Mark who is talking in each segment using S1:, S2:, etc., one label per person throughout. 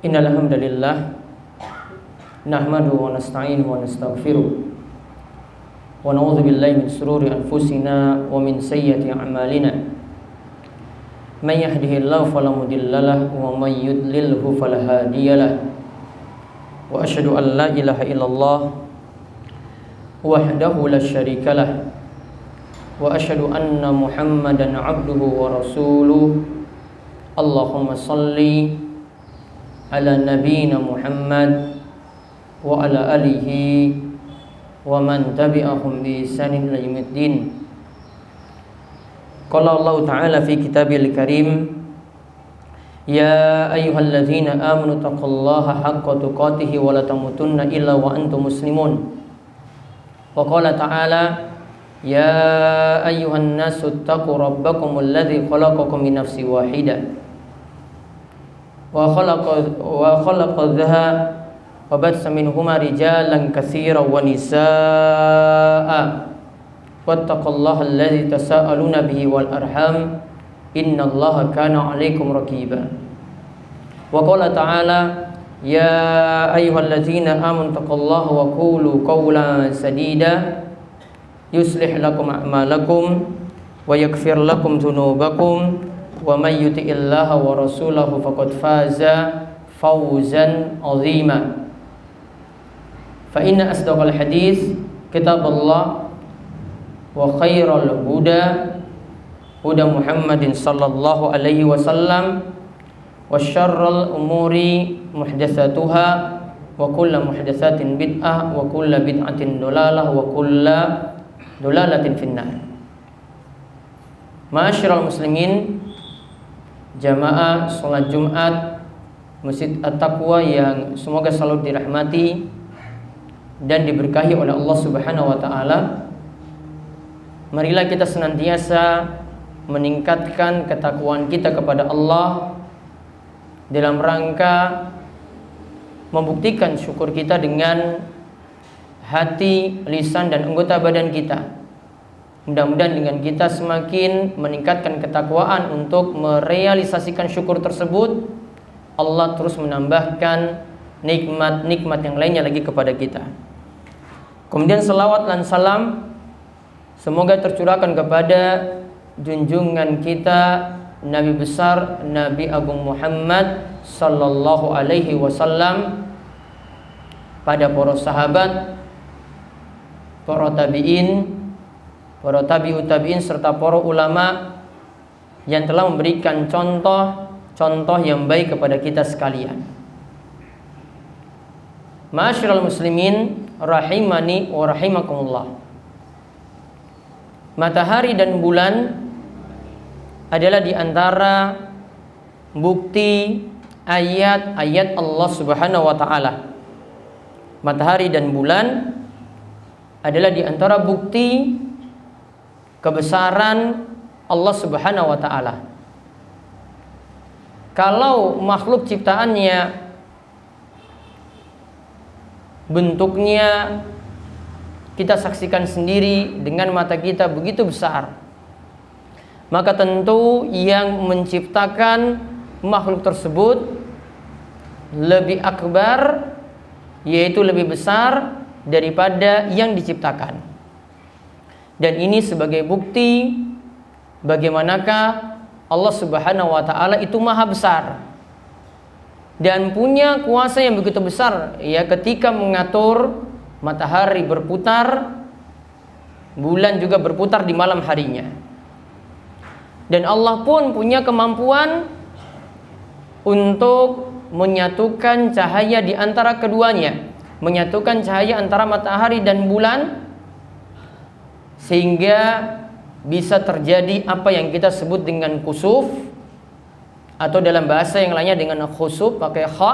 S1: Innal hamdalillah nahmaduhu wa nasta'inuhu wa nastaghfiruh wa na'udzu billahi min shururi anfusina wa min sayyiati a'malina. May yahdihillahu fala mudilla lahu wa may yudlilhu fala hadiya lahu. Wa asyhadu an la ilaha illallah wahdahu la syarika lahu wa asyhadu anna Muhammadan 'abduhu wa rasuluh. Allahumma shalli ala nabiyyina Muhammad wa ala alihi wa man tabi'ahum bi ihsanin ila yaumiddin. Qala Allah Ta'ala fi kitabil karim, ya ayyuhalladzina amanu taqullaha haqqa tuqatih wa la tamutunna illa wa antum muslimun. Wa qala ta'ala, ya ayyuhan nasu taqu rabbakumul ladzi khalaqakum min nafsin wahidah wa khalaqadha wa batsa minhuma rijalan katsiran wa nisaa wattaqullaha alladzi tasaaluna bihi wal arham innallaha kana 'alaikum raqiba. Wa qala ta'ala, ya ayyuhalladzina amanu taqullaha wa qulu qawlan sadida yuslih lakum a'malakum wa yaghfir lakum dzunubakum wa may yuti'illaha wa rasulahu faqad faza fawzan 'azima. Fa inna asdaqal hadits kitaballah wa khairal huda huda Muhammadin sallallahu alaihi wasallam wa syarrul umuri muhdatsatuha wa kullu muhdatsatin bid'ah wa kullu bid'atin dhalalah wa kullu dhalalatin finnar. Ma'asyiral muslimin, jamaah salat Jumat Masjid At-Taqwa yang semoga selalu dirahmati dan diberkahi oleh Allah Subhanahu wa taala. Marilah kita senantiasa meningkatkan ketakwaan kita kepada Allah dalam rangka membuktikan syukur kita dengan hati, lisan dan anggota badan kita. Mudah-mudahan dengan kita semakin meningkatkan ketakwaan untuk merealisasikan syukur tersebut, Allah terus menambahkan nikmat-nikmat yang lainnya lagi kepada kita. Kemudian salawat dan salam semoga tercurahkan kepada junjungan kita Nabi besar, Nabi Agung Muhammad sallallahu alaihi wasallam, pada para sahabat, para tabi'in, para tabi'ut tabi'in serta para ulama yang telah memberikan contoh yang baik kepada kita sekalian. Ma'asyiral muslimin rahimani wa rahimakumullah. Matahari dan bulan adalah di antara bukti ayat-ayat Allah Subhanahu wa taala. Matahari dan bulan adalah di antara bukti kebesaran Allah Subhanahu wa taala. Kalau makhluk ciptaannya bentuknya kita saksikan sendiri dengan mata kita begitu besar, maka tentu yang menciptakan makhluk tersebut lebih akbar, yaitu lebih besar daripada yang diciptakan. Dan ini sebagai bukti bagaimanakah Allah Subhanahu wa taala itu maha besar dan punya kuasa yang begitu besar, ya, ketika mengatur matahari berputar, bulan juga berputar di malam harinya. Dan Allah pun punya kemampuan untuk menyatukan cahaya di antara keduanya, menyatukan cahaya antara matahari dan bulan, sehingga bisa terjadi apa yang kita sebut dengan kusuf, atau dalam bahasa yang lainnya dengan khusuf pakai kha,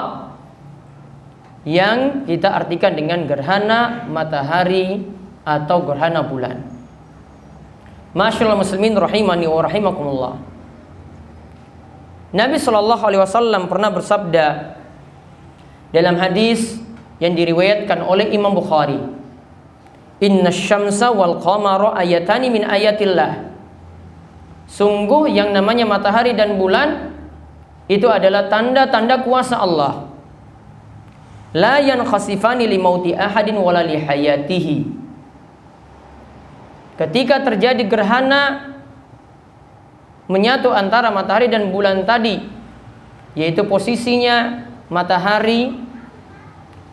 S1: yang kita artikan dengan gerhana matahari atau gerhana bulan. Masyaallah muslimin rahimani wa rahimakumullah. Nabi SAW pernah bersabda dalam hadis yang diriwayatkan oleh Imam Bukhari, inna syamsa wal qamara ayatani min ayatillah. Sungguh yang namanya matahari dan bulan itu adalah tanda-tanda kuasa Allah. la yankhasifani li mauti ahadin wala li hayatihi. Ketika terjadi gerhana menyatu antara matahari dan bulan tadi, yaitu posisinya matahari,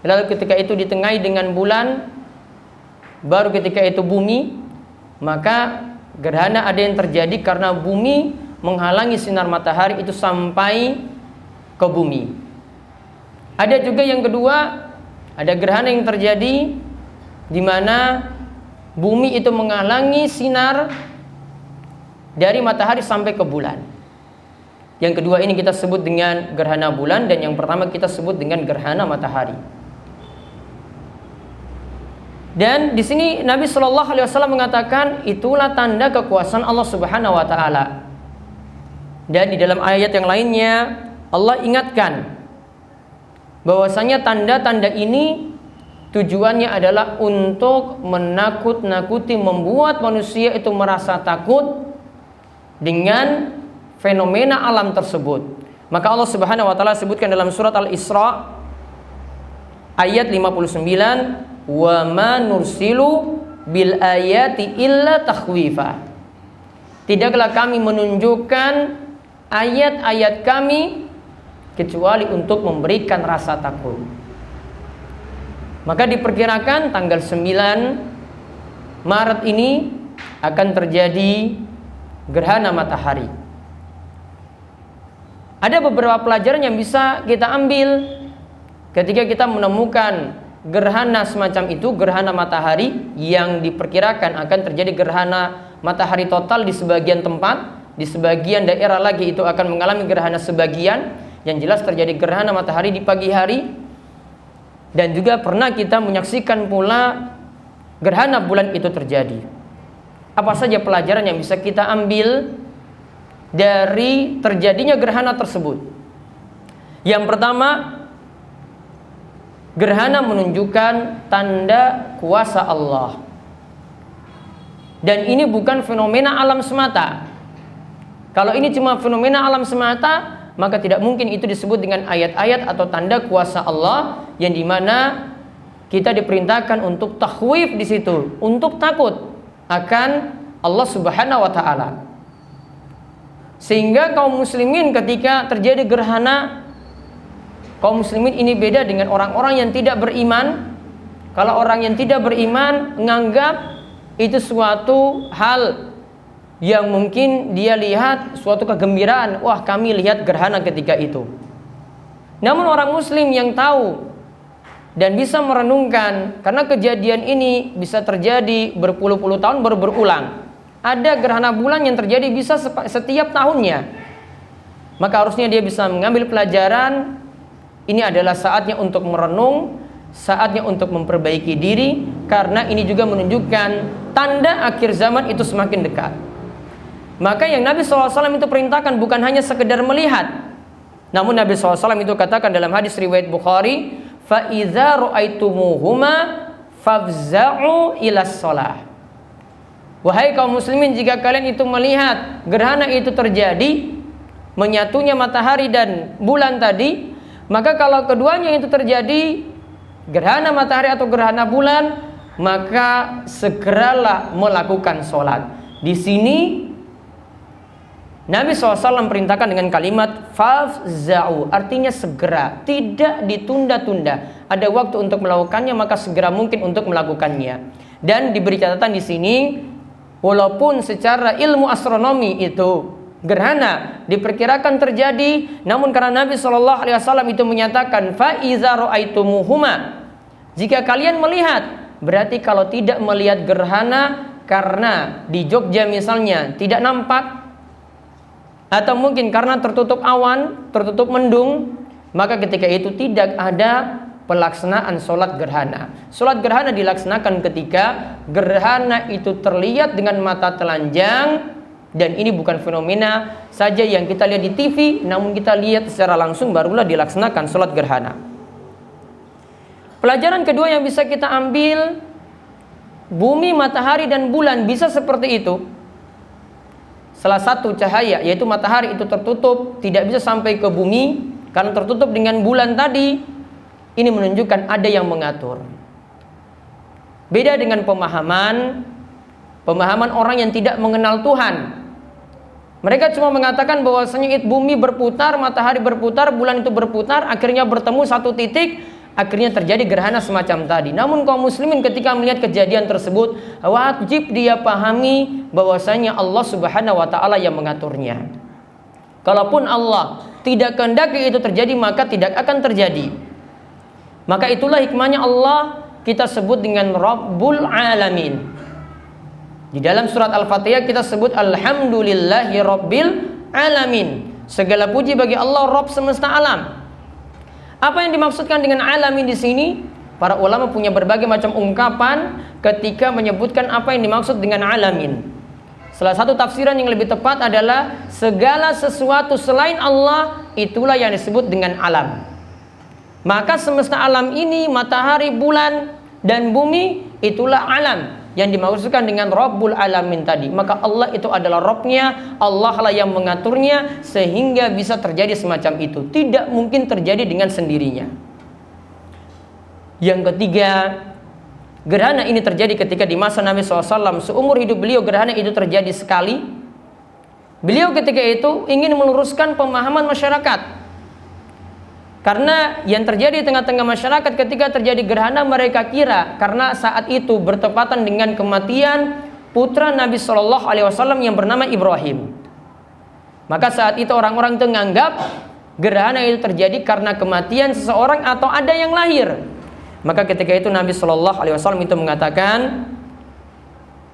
S1: lalu ketika itu ditengahi dengan bulan, baru ketika itu bumi, maka gerhana ada yang terjadi karena bumi menghalangi sinar matahari itu sampai ke bumi. Ada juga yang kedua, ada gerhana yang terjadi di mana bumi itu menghalangi sinar dari matahari sampai ke bulan. Yang kedua ini kita sebut dengan gerhana bulan, dan yang pertama kita sebut dengan gerhana matahari. Dan di sini Nabi Shallallahu Alaihi Wasallam mengatakan itulah tanda kekuasaan Allah Subhanahu Wa Taala. Dan di dalam ayat yang lainnya Allah ingatkan bahwasanya tanda-tanda ini tujuannya adalah untuk menakut-nakuti, membuat manusia itu merasa takut dengan fenomena alam tersebut. Maka Allah Subhanahu wa taala sebutkan dalam surat Al-Isra ayat 59, "Wa ma nursilu bil ayati illa takhwifa." Tidaklah kami menunjukkan ayat-ayat kami kecuali untuk memberikan rasa takut. Maka diperkirakan tanggal 9 Maret ini akan terjadi gerhana matahari. Ada beberapa pelajaran yang bisa kita ambil ketika kita menemukan gerhana semacam itu, gerhana matahari yang diperkirakan akan terjadi gerhana matahari total di sebagian tempat, di sebagian daerah lagi itu akan mengalami gerhana sebagian. Yang jelas terjadi gerhana matahari di pagi hari. Dan juga pernah kita menyaksikan pula gerhana bulan itu terjadi. Apa saja pelajaran yang bisa kita ambil dari terjadinya gerhana tersebut? Yang pertama, gerhana menunjukkan tanda kuasa Allah. Dan ini bukan fenomena alam semata. Kalau ini cuma fenomena alam semata, maka tidak mungkin itu disebut dengan ayat-ayat atau tanda kuasa Allah, yang dimana kita diperintahkan untuk takhwif di situ, untuk takut akan Allah Subhanahu wa taala. Sehingga kaum muslimin ketika terjadi gerhana, kaum muslimin ini beda dengan orang-orang yang tidak beriman. Kalau orang yang tidak beriman menganggap itu suatu hal yang mungkin dia lihat suatu kegembiraan, wah kami lihat gerhana ketika itu. Namun orang muslim yang tahu dan bisa merenungkan, karena kejadian ini bisa terjadi berpuluh-puluh tahun baru berulang. Ada gerhana bulan yang terjadi bisa setiap tahunnya. Maka harusnya dia bisa mengambil pelajaran, ini adalah saatnya untuk merenung, saatnya untuk memperbaiki diri, karena ini juga menunjukkan tanda akhir zaman itu semakin dekat. Maka yang Nabi SAW itu perintahkan bukan hanya sekedar melihat, namun Nabi SAW itu katakan dalam hadis riwayat Bukhari, فَإِذَا رُأَيْتُمُوهُمَا فَافْزَعُوا إِلَى الصَّلَاةِ. Wahai kaum muslimin, jika kalian itu melihat gerhana itu terjadi, menyatunya matahari dan bulan tadi, maka kalau keduanya itu terjadi, gerhana matahari atau gerhana bulan, maka segeralah melakukan sholat. Di sini Nabi SAW perintahkan dengan kalimat fafza'u, artinya segera, tidak ditunda-tunda. Ada waktu untuk melakukannya, maka segera mungkin untuk melakukannya. Dan diberi catatan di sini, walaupun secara ilmu astronomi itu gerhana diperkirakan terjadi, namun karena Nabi SAW itu menyatakan fa iza ra'aitumuhuma, jika kalian melihat, berarti kalau tidak melihat gerhana karena di Jogja misalnya tidak nampak, atau mungkin karena tertutup awan, tertutup mendung, maka ketika itu tidak ada pelaksanaan sholat gerhana. Sholat gerhana dilaksanakan ketika gerhana itu terlihat dengan mata telanjang, dan ini bukan fenomena saja yang kita lihat di TV, namun kita lihat secara langsung, barulah dilaksanakan sholat gerhana. Pelajaran kedua yang bisa kita ambil, bumi, matahari, dan bulan bisa seperti itu. Salah satu cahaya, yaitu matahari itu tertutup, tidak bisa sampai ke bumi karena tertutup dengan bulan tadi. Ini menunjukkan ada yang mengatur. Beda dengan pemahaman orang yang tidak mengenal Tuhan. Mereka cuma mengatakan bahwasanya bumi berputar, matahari berputar, bulan itu berputar, akhirnya bertemu satu titik, akhirnya terjadi gerhana semacam tadi. Namun kaum muslimin ketika melihat kejadian tersebut, wajib dia pahami bahwasanya Allah Subhanahu wa taala yang mengaturnya. Kalaupun Allah tidak kehendaki itu terjadi, maka tidak akan terjadi. Maka itulah hikmahnya Allah kita sebut dengan Rabbul Alamin. Di dalam surat Al-Fatihah kita sebut Alhamdulillahi Rabbil Alamin. Segala puji bagi Allah Rabb semesta alam. Apa yang dimaksudkan dengan alamin di sini? Para ulama punya berbagai macam ungkapan ketika menyebutkan apa yang dimaksud dengan alamin. Salah satu tafsiran yang lebih tepat adalah segala sesuatu selain Allah itulah yang disebut dengan alam. Maka semesta alam ini, matahari, bulan, dan bumi itulah alam yang dimaksudkan dengan Rabbul Alamin tadi. Maka Allah itu adalah Rabbnya, Allah lah yang mengaturnya sehingga bisa terjadi semacam itu. Tidak mungkin terjadi dengan sendirinya. Yang ketiga, gerhana ini terjadi ketika di masa Nabi SAW. Seumur hidup beliau gerhana itu terjadi sekali. Beliau ketika itu ingin meluruskan pemahaman masyarakat. Karena yang terjadi di tengah-tengah masyarakat ketika terjadi gerhana, mereka kira karena saat itu bertepatan dengan kematian putra Nabi Shallallahu Alaihi Wasallam yang bernama Ibrahim. Maka saat itu orang-orang itu menganggap gerhana itu terjadi karena kematian seseorang atau ada yang lahir. Maka ketika itu Nabi Shallallahu Alaihi Wasallam itu mengatakan,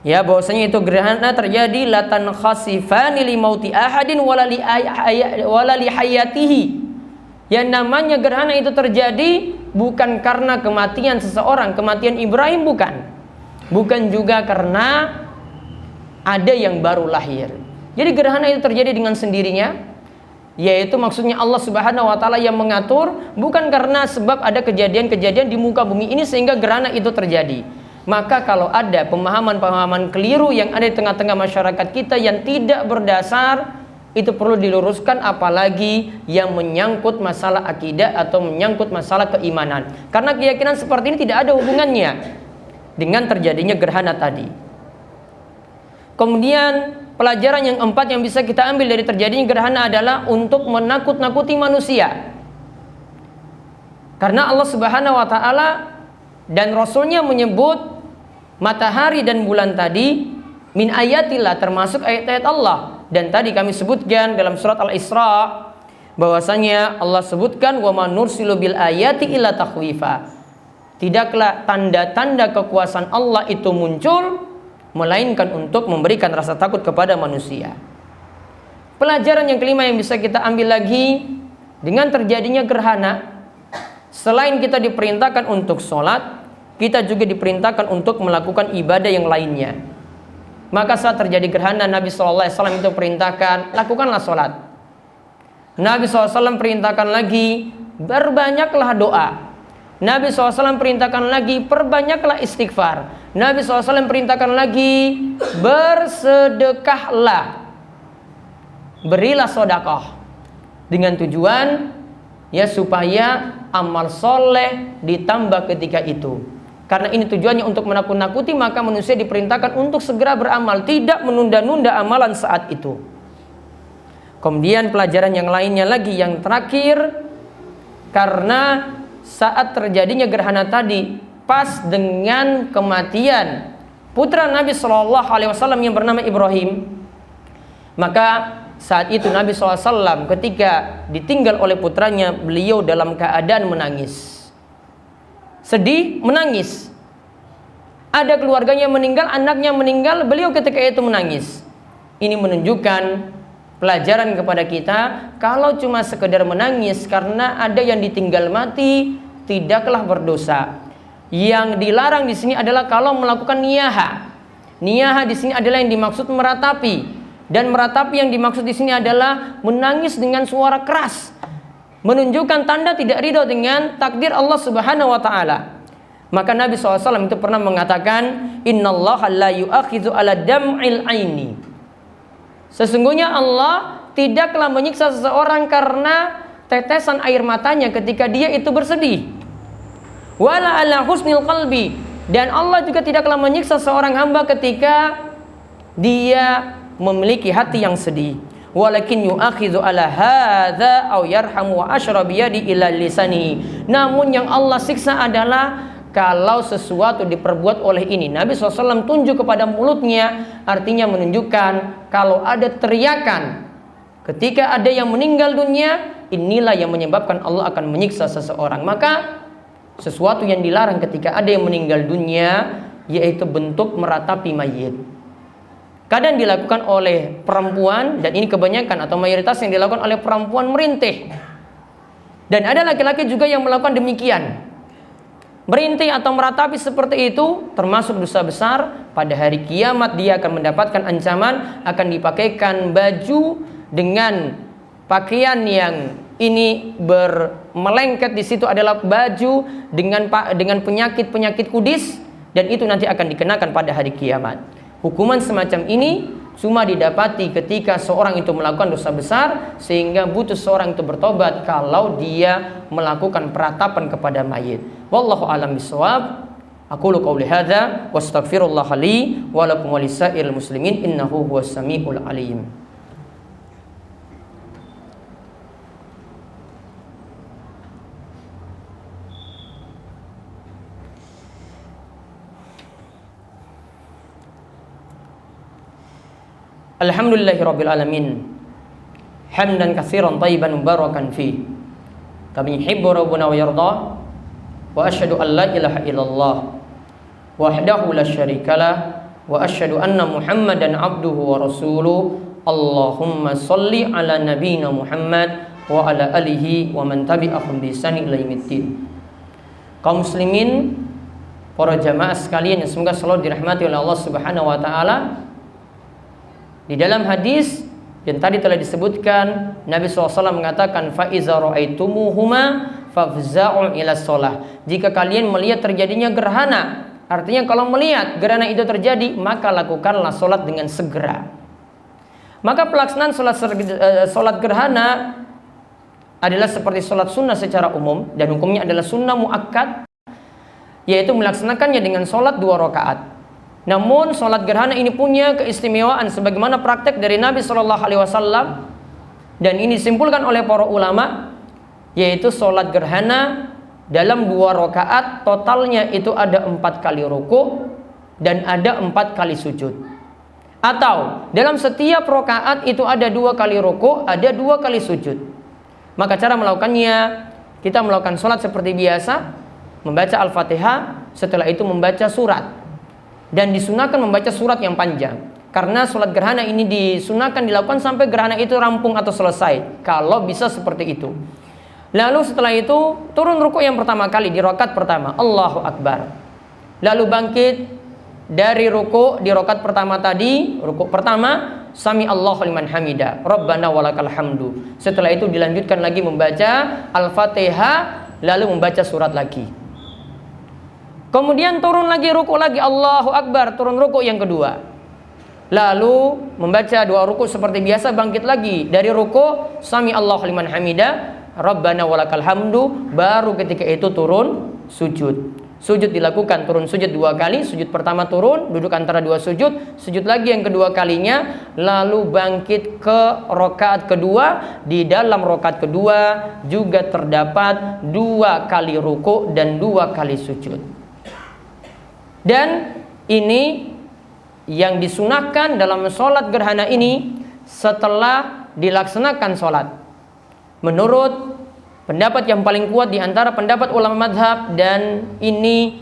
S1: ya bahwasanya itu gerhana terjadi latan khasifani li mauti ahadin wala li hayatihi. Yang namanya gerhana itu terjadi bukan karena kematian seseorang, kematian Ibrahim bukan. Bukan juga karena ada yang baru lahir. Jadi gerhana itu terjadi dengan sendirinya, yaitu maksudnya Allah Subhanahu wa taala yang mengatur, bukan karena sebab ada kejadian-kejadian di muka bumi ini sehingga gerhana itu terjadi. Maka kalau ada pemahaman-pemahaman keliru yang ada di tengah-tengah masyarakat kita yang tidak berdasar, itu perlu diluruskan, apalagi yang menyangkut masalah akidah atau menyangkut masalah keimanan. Karena keyakinan seperti ini tidak ada hubungannya dengan terjadinya gerhana tadi. Kemudian pelajaran yang keempat yang bisa kita ambil dari terjadinya gerhana adalah untuk menakut-nakuti manusia. Karena Allah Subhanahu wa taala dan Rasulnya menyebut matahari dan bulan tadi min ayatillah, termasuk ayat-ayat Allah. Dan tadi kami sebutkan dalam surat Al-Isra bahwasanya Allah sebutkan wa man nursilu bil ayati illa takhwifa. Tidaklah tanda-tanda kekuasaan Allah itu muncul melainkan untuk memberikan rasa takut kepada manusia. Pelajaran yang kelima yang bisa kita ambil lagi dengan terjadinya gerhana, selain kita diperintahkan untuk sholat, kita juga diperintahkan untuk melakukan ibadah yang lainnya. Maka saat terjadi gerhana, Nabi SAW itu perintahkan, lakukanlah sholat. Nabi SAW perintahkan lagi, berbanyaklah doa. Nabi SAW perintahkan lagi, perbanyaklah istighfar. Nabi SAW perintahkan lagi, bersedekahlah, berilah sedekah. Dengan tujuan ya supaya amal soleh ditambah ketika itu. Karena ini tujuannya untuk menakut-nakuti, maka manusia diperintahkan untuk segera beramal, tidak menunda-nunda amalan saat itu. Kemudian pelajaran yang lainnya lagi, yang terakhir, karena saat terjadinya gerhana tadi pas dengan kematian putra Nabi Shallallahu Alaihi Wasallam yang bernama Ibrahim, maka saat itu Nabi SAW ketika ditinggal oleh putranya, beliau dalam keadaan menangis. Sedih, menangis. Ada keluarganya meninggal, anaknya meninggal, beliau ketika itu menangis. Ini menunjukkan pelajaran kepada kita, kalau cuma sekedar menangis karena ada yang ditinggal mati, tidaklah berdosa. Yang dilarang di sini adalah kalau melakukan niyaha. Niyaha di sini adalah yang dimaksud meratapi, dan meratapi yang dimaksud di sini adalah menangis dengan suara keras, menunjukkan tanda tidak ridho dengan takdir Allah Subhanahu wa taala. Maka Nabi SAW itu pernah mengatakan, innallaha la yu'akhidhu ala dam'il aini. Sesungguhnya Allah tidaklah menyiksa seseorang karena tetesan air matanya ketika dia itu bersedih. wala ala husnil qalbi, dan Allah juga tidaklah menyiksa seorang hamba ketika dia memiliki hati yang sedih. Walakin yu'akhidhu ala hadza aw yarhamu wa asyra biyadi ila lisanihi. Namun yang Allah siksa adalah kalau sesuatu diperbuat oleh ini. Nabi SAW tunjuk kepada mulutnya, artinya menunjukkan kalau ada teriakan ketika ada yang meninggal dunia, inilah yang menyebabkan Allah akan menyiksa seseorang. Maka sesuatu yang dilarang ketika ada yang meninggal dunia, yaitu bentuk meratapi mayit. Kadang dilakukan oleh perempuan, dan ini kebanyakan atau mayoritas yang dilakukan oleh perempuan merintih. Dan ada laki-laki juga yang melakukan demikian. Merintih atau meratapi seperti itu termasuk dosa besar. Pada hari kiamat dia akan mendapatkan ancaman, akan dipakaikan baju dengan pakaian yang ini bermelengket, di situ adalah baju dengan penyakit kudis, dan itu nanti akan dikenakan pada hari kiamat. Hukuman semacam ini cuma didapati ketika seorang itu melakukan dosa besar, sehingga butuh seorang itu bertobat kalau dia melakukan peratapan kepada mayit. Wallahu a'lam bishawab. Aqulu qouli hadza wastaghfirullah li wa lakum wa lisairil muslimin innahu huwas samiul alim. Alhamdulillahirabbil alamin. Hamdan katsiran thayyiban mubarakan fi. Kami yuhibbu rabbuna wa yarda. Wa asyhadu an la ilaha illallah wahdahu la syarikalah wa asyhadu anna Muhammadan abduhu wa rasuluh. Allahumma shalli ala nabiyyina Muhammad wa ala alihi wa man tabi'ahum bi ihsan ila yaumiddin. Kaum muslimin, para jamaah sekalian yang semoga selalu dirahmati oleh Allah Subhanahu wa taala. Di dalam hadis yang tadi telah disebutkan, Nabi SAW mengatakan, fa iza ra'aitumuhuma fafza'u ila shalah. Jika kalian melihat terjadinya gerhana, artinya kalau melihat gerhana itu terjadi, maka lakukanlah sholat dengan segera. Maka pelaksanaan sholat gerhana adalah seperti sholat sunnah secara umum, dan hukumnya adalah sunnah muakkad, yaitu melaksanakannya dengan sholat 2 rakaat. Namun sholat gerhana ini punya keistimewaan sebagaimana praktek dari Nabi SAW, dan ini disimpulkan oleh para ulama, yaitu sholat gerhana dalam 2 rakaat totalnya itu ada 4 kali ruku dan ada 4 kali sujud, atau dalam setiap rakaat itu ada 2 kali ruku, ada 2 kali sujud. Maka cara melakukannya, kita melakukan sholat seperti biasa, membaca Al-Fatihah, setelah itu membaca surat. Dan disunahkan membaca surat yang panjang, karena sholat gerhana ini disunahkan dilakukan sampai gerhana itu rampung atau selesai, kalau bisa seperti itu. Lalu setelah itu turun ruku yang pertama kali di rakaat pertama, Allahu Akbar. Lalu bangkit dari ruku di rakaat pertama tadi, ruku pertama, Sami Allahu liman hamida, Rabbana walakal hamdu. Setelah itu dilanjutkan lagi membaca Al-Fatihah, lalu membaca surat lagi. Kemudian turun lagi, ruku lagi, Allahu Akbar, turun ruku yang kedua. Lalu membaca 2 ruku seperti biasa, bangkit lagi dari ruku, Sami Allahu liman hamida, Rabbana walakal hamdu, baru ketika itu turun sujud. Sujud dilakukan, turun sujud 2 kali, sujud pertama turun, duduk antara 2 sujud, sujud lagi yang kedua kalinya, lalu bangkit ke rakaat kedua. Di dalam rakaat kedua juga terdapat 2 kali ruku dan 2 kali sujud. Dan ini yang disunahkan dalam sholat gerhana ini setelah dilaksanakan sholat. Menurut pendapat yang paling kuat di antara pendapat ulama madhab, dan ini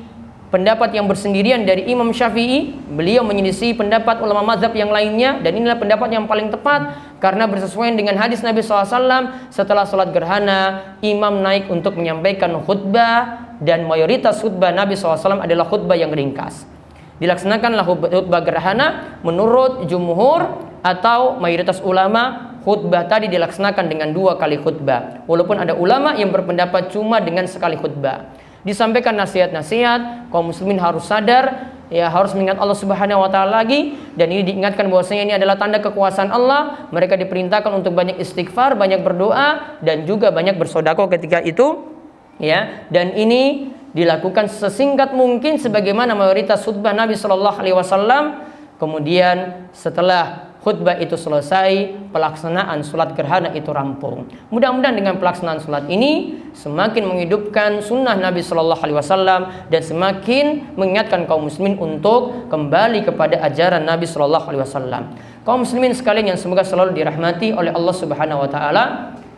S1: pendapat yang bersendirian dari Imam Syafi'i, beliau menyelisih pendapat ulama madhab yang lainnya, dan inilah pendapat yang paling tepat karena bersesuaian dengan hadis Nabi SAW. Setelah sholat gerhana, imam naik untuk menyampaikan khutbah, dan mayoritas khutbah Nabi SAW adalah khutbah yang ringkas. Dilaksanakanlah khutbah gerhana menurut jumhur atau mayoritas ulama, khutbah tadi dilaksanakan dengan 2 kali khutbah. Walaupun ada ulama yang berpendapat cuma dengan sekali khutbah. Disampaikan nasihat-nasihat, kaum muslimin harus sadar, ya harus mengingat Allah Subhanahu wa taala lagi, dan ini diingatkan bahwasanya ini adalah tanda kekuasaan Allah. Mereka diperintahkan untuk banyak istighfar, banyak berdoa, dan juga banyak bersedekah ketika itu, ya. Dan ini dilakukan sesingkat mungkin sebagaimana mayoritas khutbah Nabi Shallallahu Alaihi Wasallam. Kemudian setelah khutbah itu selesai, pelaksanaan sholat gerhana itu rampung. Mudah-mudahan dengan pelaksanaan sholat ini semakin menghidupkan sunnah Nabi Shallallahu Alaihi Wasallam dan semakin mengingatkan kaum muslimin untuk kembali kepada ajaran Nabi Shallallahu Alaihi Wasallam. Kaum muslimin sekalian yang semoga selalu dirahmati oleh Allah Subhanahu Wa Taala.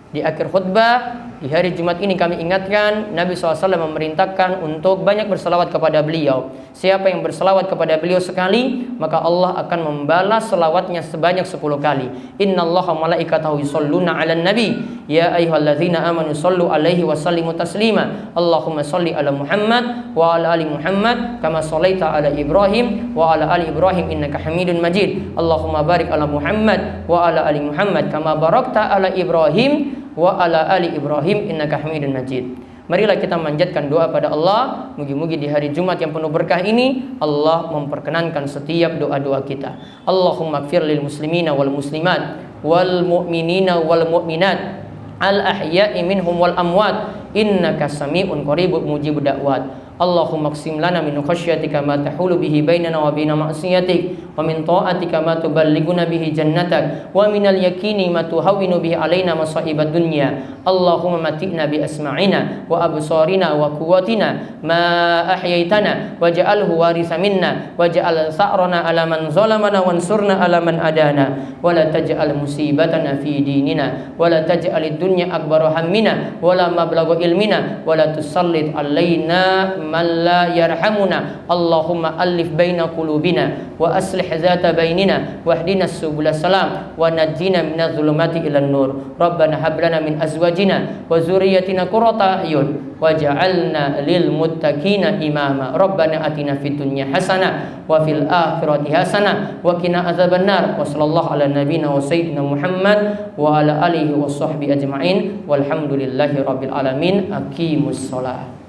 S1: Di akhir khutbah di hari Jumat ini kami ingatkan Nabi SAW memerintahkan untuk banyak berselawat kepada beliau. Siapa yang berselawat kepada beliau sekali, maka Allah akan membalas selawatnya sebanyak 10 kali. Innallaha malaikatahu yusholluna 'alan nabi ya ayyuhalladzina amanu shollu 'alaihi wa sallimu taslima. Allahumma sholli 'ala Muhammad wa 'ala ali Muhammad kama shallaita 'ala Ibrahim wa 'ala ali Ibrahim innaka Hamidun Majid. Allahumma barik 'ala Muhammad wa 'ala ali Muhammad kama barakta 'ala Ibrahim wa ala ali Ibrahim innaka Hamidun Majid. Marilah kita manjatkan doa pada Allah. Mugi-mugi di hari Jumat yang penuh berkah ini Allah memperkenankan setiap doa-doa kita. Allahumma ighfir lil muslimina wal muslimat wal mu'minina wal mu'minat al ahya'i minhum wal amwat innaka sami'un qaribun mujibud da'wat. Allahumma qsim lana min khasyatika ma tahulu bihi bainana wa baina ma'siyatik wa min ta'atika ma tuballighuna bihi jannatak wa minal yaqini ma tuhawwinu bihi alaina masa'ibad dunya. Allahumma mati'na bi asma'ina wa absarina wa quwwatina ma ahyaitana waj'alhu waritha minna waj'al sa'rana ala man zalamana wansurna ala man adana wa la taj'al musibatana fi dinina wa la taj'alid dunya akbara hammina wa la mablagha ilmina wa la tusallit alaina man la yarhamuna. Allahumma alif baina qulubina wa aslih zata bainina wahdina subul salam wa najjina minadh dhulumati ilan nur. Rabbana hab lana min azwajina wa dzurriyyatina qurrata a'yun waj'alna lil muttaqina imama. Rabbana atina fid dunya hasanah wa fil akhirati hasanah wa qina adzabannar. Wa sallallahu ala nabiyyina wa sayyidina Muhammad wa ala alihi wa sahbihi ajma'in walhamdulillahi rabbil alamin. Aqimus shalah.